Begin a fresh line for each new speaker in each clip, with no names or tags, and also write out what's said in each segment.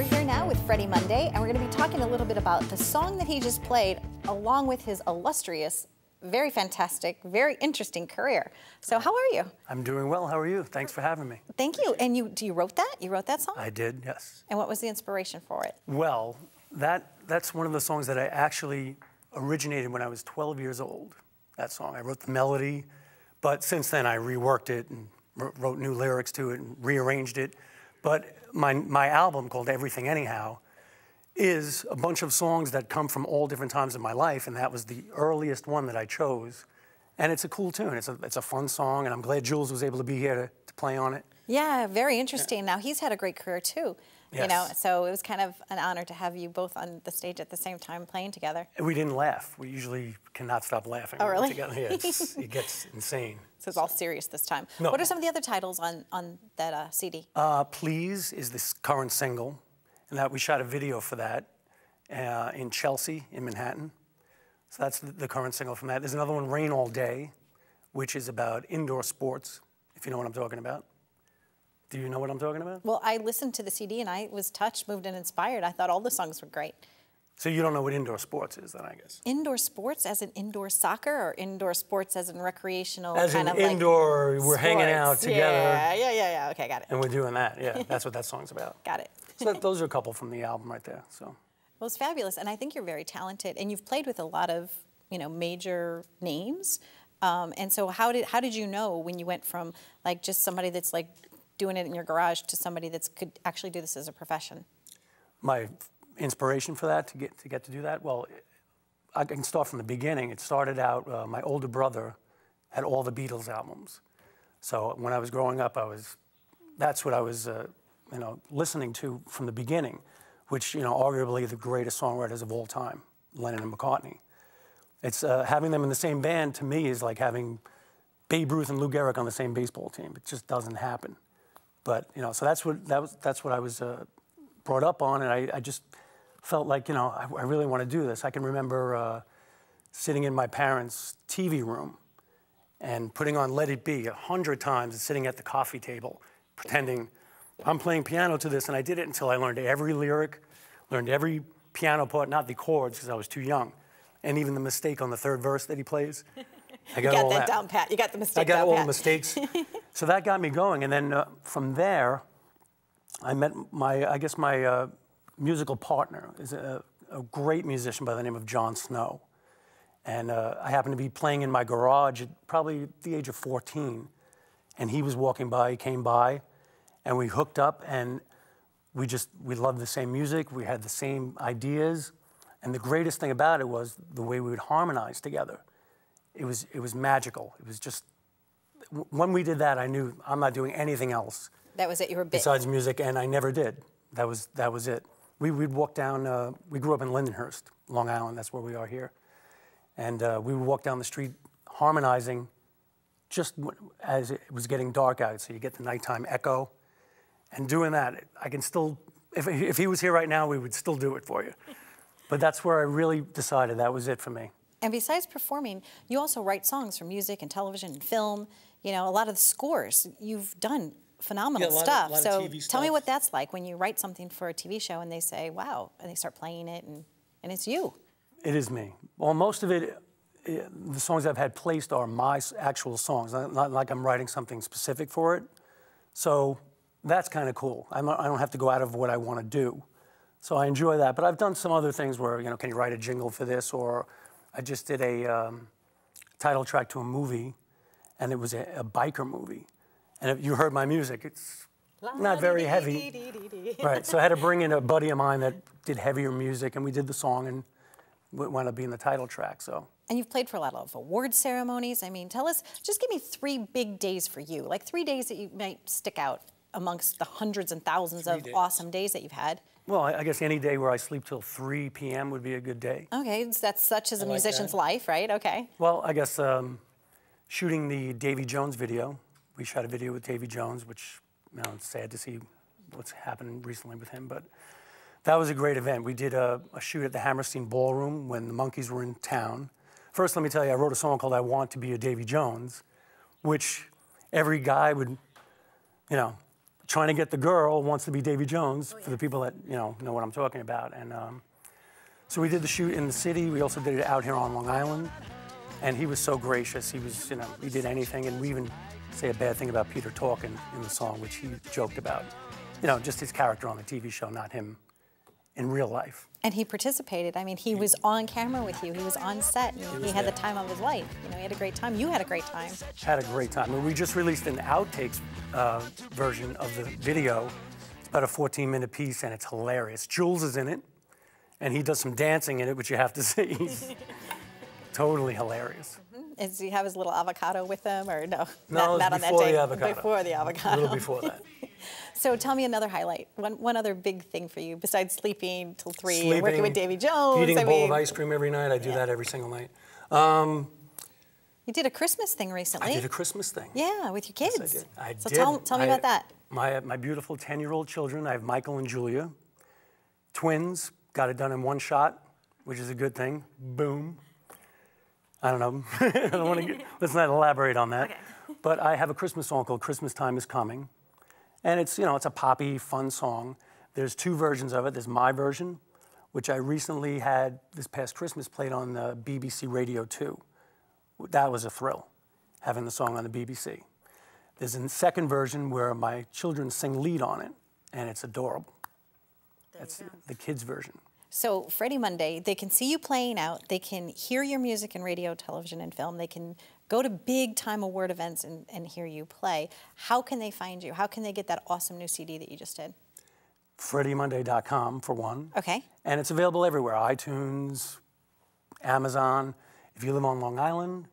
here now with Freddy Monday, and we're going to be talking a little bit about the song that he just played, along with his illustrious, very fantastic, very interesting career. So how are you?
I'm doing well. How are you? Thanks for having me.
Thank you. And you wrote that? You wrote that song?
I did, yes.
And what was the inspiration for it?
Well, that's one of the songs that I actually originated when I was 12 years old, that song. I wrote the melody, but since then I reworked it and wrote new lyrics to it and rearranged it. But my album, called Everything Anyhow, is a bunch of songs that come from all different times in my life, and that was the earliest one that I chose. And it's a cool tune. It's a fun song, and I'm glad Jules was able to be here to play on it.
Yeah, very interesting. Yeah. Now, he's had a great career, too.
Yes.
You know, so it was kind of an honor to have you both on the stage at the same time playing together.
We didn't laugh. We usually cannot stop laughing.
Oh, really?
Together. Yeah, it gets insane.
So it's all serious this time.
No.
What are some of the other titles on that CD?
Please is this current single, and that we shot a video for that in Chelsea, in Manhattan. So that's the current single from that. There's another one, Rain All Day, which is about indoor sports, if you know what I'm talking about. Do you know what I'm talking about?
Well, I listened to the CD and I was touched, moved, and inspired. I thought all the songs were great.
So you don't know what indoor sports is then, I guess?
Indoor sports as in indoor soccer, or indoor sports as in recreational
as
kind
in
of
indoor,
like
we're hanging out together.
Yeah. Okay, got it.
And we're doing that, yeah. That's what that song's about.
Got it.
So those are a couple from the album right there, so.
Well, it's fabulous, and I think you're very talented, and you've played with a lot of, major names. And so how did you know when you went from like just somebody that's like doing it in your garage to somebody that could actually do this as a profession?
My inspiration for that, to get to do that, well, I can start from the beginning. It started out, my older brother had all the Beatles albums. So when I was growing up, that's what I was, listening to from the beginning, which, arguably the greatest songwriters of all time, Lennon and McCartney. It's having them in the same band, to me, is like having Babe Ruth and Lou Gehrig on the same baseball team. It just doesn't happen. But, so that's what I was brought up on, and I just felt like, I really want to do this. I can remember sitting in my parents' TV room and putting on Let It Be 100 times and sitting at the coffee table, pretending I'm playing piano to this, and I did it until I learned every lyric, learned every piano part, not the chords, because I was too young, and even the mistake on the third verse that he plays. I got all that
down pat. You got the mistake
I got
down
all
pat.
the mistakes. So that got me going, and then from there, I met my musical partner is a great musician by the name of John Snow. And I happened to be playing in my garage at probably the age of 14. And he was walking by, he came by, and we hooked up, and we loved the same music, we had the same ideas. And the greatest thing about it was the way we would harmonize together. It was magical. It was just, when we did that, I knew I'm not doing anything else.
That was it, you were bit.
Besides music, and I never did. That was it. We'd walk down, we grew up in Lindenhurst, Long Island, that's where we are here. And we would walk down the street harmonizing just as it was getting dark out, so you get the nighttime echo. And doing that, I can still, if he was here right now, we would still do it for you. But that's where I really decided that was it for me.
And besides performing, you also write songs for music and television and film. A lot of the scores, you've done phenomenal stuff.
A lot
so
of TV
tell me
stuff.
what that's like when you write something for a TV show and they say, wow, and they start playing it and it's you.
It is me. Well, most of it, the songs I've had placed are my actual songs, not like I'm writing something specific for it. So that's kind of cool. I don't have to go out of what I want to do. So I enjoy that. But I've done some other things where, can you write a jingle for this? Or I just did a title track to a movie, and it was a biker movie. And if you heard my music, it's not very heavy. Right, so I had to bring in a buddy of mine that did heavier music, and we did the song, and it wound up being the title track, so.
And you've played for a lot of award ceremonies. I mean, tell us, just give me 3 big days for you, like 3 days that you might stick out amongst the hundreds and thousands of awesome days that you've had.
Well, I guess any day where I sleep till 3 p.m. would be a good day.
Okay, that's such as a musician's life, right? Okay.
Well, I guess shooting the Davy Jones video. We shot a video with Davy Jones, which, it's sad to see what's happened recently with him, but that was a great event. We did a shoot at the Hammerstein Ballroom when the Monkees were in town. First, let me tell you, I wrote a song called I Want to Be a Davy Jones, which every guy would, trying to get the girl wants to be Davy Jones, for the people that know what I'm talking about. And so we did the shoot in the city. We also did it out here on Long Island. And he was so gracious. He was, he did anything. And we even say a bad thing about Peter talking in the song, which he joked about. Just his character on the TV show, not him in real life. And
he participated. I mean, he was on camera with you. He was on set. And he had the time of his life. He had a great time. You had a great time.
Had a great time. And we just released an outtakes version of the video. It's about a 14-minute piece, and it's hilarious. Jules is in it, and he does some dancing in it, which you have to see. He's totally hilarious.
Does he have his little avocado with him, or no?
No,
not on that
before
day.
The avocado.
Before the avocado.
A little before that.
So tell me another highlight. One other big thing for you, besides sleeping till 3 and working with Davy Jones.
Eating a bowl of ice cream every night. I do that every single night.
You did a Christmas thing recently.
I did a Christmas thing.
Yeah, with your kids.
Yes, I did.
So tell me about that.
My beautiful 10-year-old children. I have Michael and Julia. Twins. Got it done in one shot, which is a good thing. Boom. I don't know. I don't want to let's not elaborate on that. Okay. But I have a Christmas song called Christmas Time Is Coming. And it's, it's a poppy, fun song. There's 2 versions of it. There's my version, which I recently had this past Christmas played on the BBC Radio 2. That was a thrill, having the song on the BBC. There's a second version where my children sing lead on it, and it's adorable. That's the kids' version.
So Freddy Monday, they can see you playing out, they can hear your music in radio, television, and film, they can go to big-time award events and hear you play. How can they find you? How can they get that awesome new CD that you just did?
FreddyMonday.com, for one.
Okay. And
it's available everywhere, iTunes, Amazon. If you live on Long Island,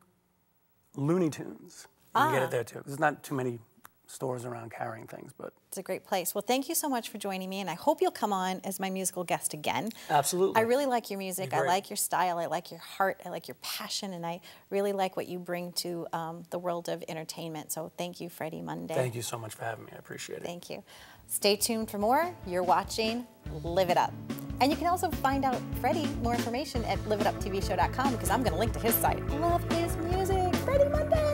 Looney Tunes. You can get it there, too. There's not too many stores around carrying things, but
it's a great place. Well, thank you so much for joining me, and I hope you'll come on as my musical guest again.
Absolutely.
I really like your music. I like your style. I like your heart. I like your passion, and I really like what you bring to the world of entertainment. So thank you, Freddy Monday.
Thank you so much for having me. I appreciate it.
Thank you. Stay tuned for more. You're watching Live It Up. And you can also find out Freddy more information at liveituptvshow.com, because I'm going to link to his site. Love his music. Freddy Monday.